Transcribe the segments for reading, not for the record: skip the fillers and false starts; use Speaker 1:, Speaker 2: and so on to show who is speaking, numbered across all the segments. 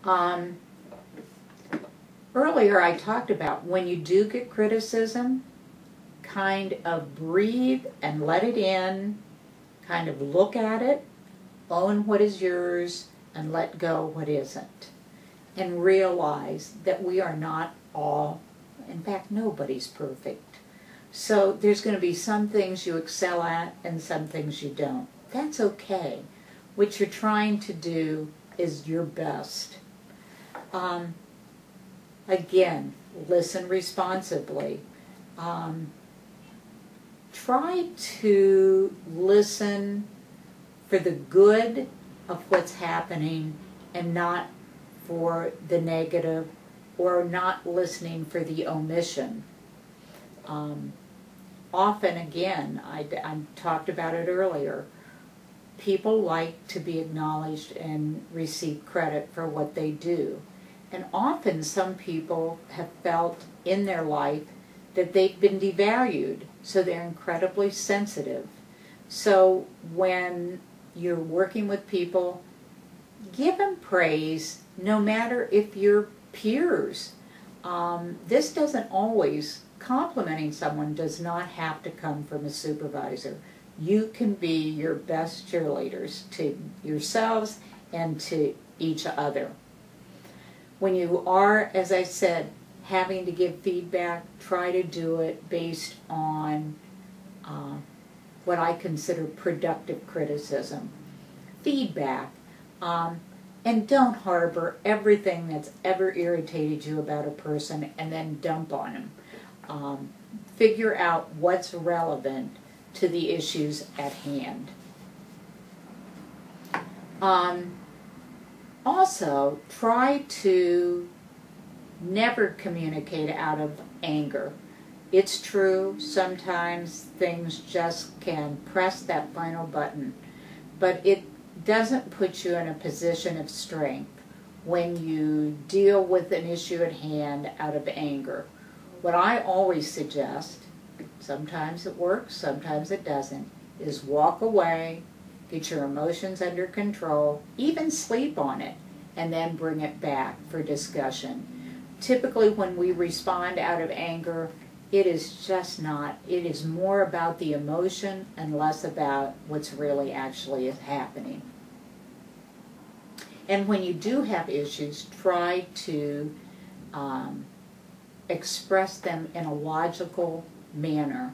Speaker 1: Um, Earlier I talked about when you do get criticism, kind of breathe and let it in, kind of look at it, own what is yours, and let go what isn't. And realize that we are not all, in fact, nobody's perfect. So there's going to be some things you excel at and some things you don't. That's okay. What you're trying to do is your best. Again, listen responsibly. Try to listen for the good of what's happening and not for the negative, or not listening for the omission. Often, again, I talked about it earlier, people like to be acknowledged and receive credit for what they do. And often some people have felt in their life that they've been devalued, so they're incredibly sensitive. So when you're working with people, give them praise, no matter if you're peers. This doesn't always, complimenting someone does not have to come from a supervisor. You can be your best cheerleaders to yourselves and to each other. When you are, as I said, having to give feedback, try to do it based on what I consider productive criticism. Feedback. And don't harbor everything that's ever irritated you about a person and then dump on them. Figure out what's relevant to the issues at hand. Also, try to never communicate out of anger. It's true, sometimes things just can press that final button, but it doesn't put you in a position of strength when you deal with an issue at hand out of anger. What I always suggest, sometimes it works, sometimes it doesn't, is walk away, get your emotions under control, even sleep on it, and then bring it back for discussion. Typically when we respond out of anger, it is just not, it is more about the emotion and less about what's really actually happening. And when you do have issues, try to express them in a logical manner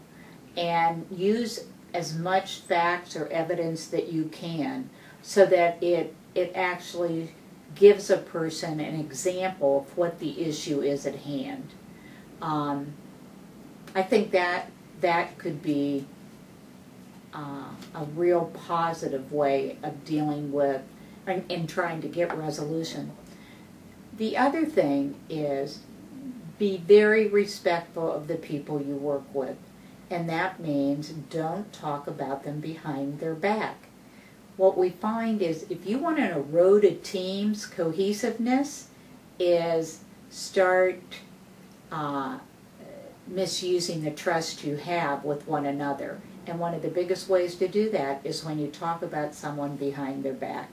Speaker 1: and use as much facts or evidence that you can so that it actually gives a person an example of what the issue is at hand. I think that could be a real positive way of dealing with and trying to get resolution. The other thing is be very respectful of the people you work with, and that means don't talk about them behind their back. What we find is if you want to erode a team's cohesiveness is start misusing the trust you have with one another. And one of the biggest ways to do that is when you talk about someone behind their back.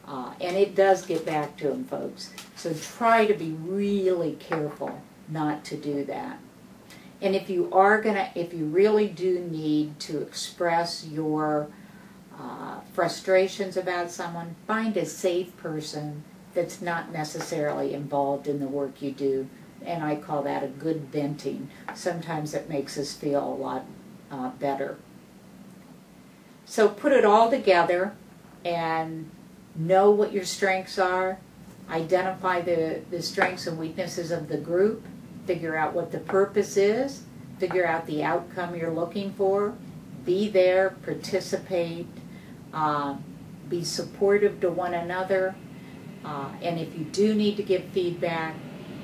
Speaker 1: And it does get back to them, folks. So try to be really careful not to do that. And if you really do need to express your frustrations about someone, find a safe person that's not necessarily involved in the work you do. And I call that a good venting. Sometimes it makes us feel a lot better. So put it all together and know what your strengths are, identify the strengths and weaknesses of the group, figure out what the purpose is, figure out the outcome you're looking for, be there, participate, be supportive to one another, and if you do need to give feedback,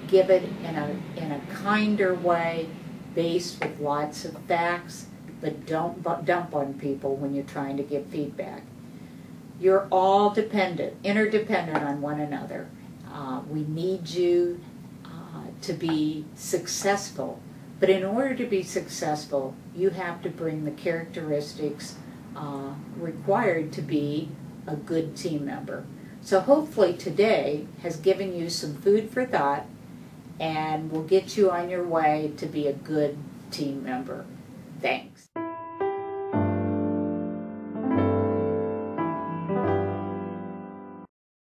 Speaker 1: give it in a kinder way, based with lots of facts, but don't dump on people when you're trying to give feedback. You're all interdependent on one another. We need you to be successful, but in order to be successful, you have to bring the characteristics required to be a good team member. So hopefully today has given you some food for thought and will get you on your way to be a good team member. Thanks.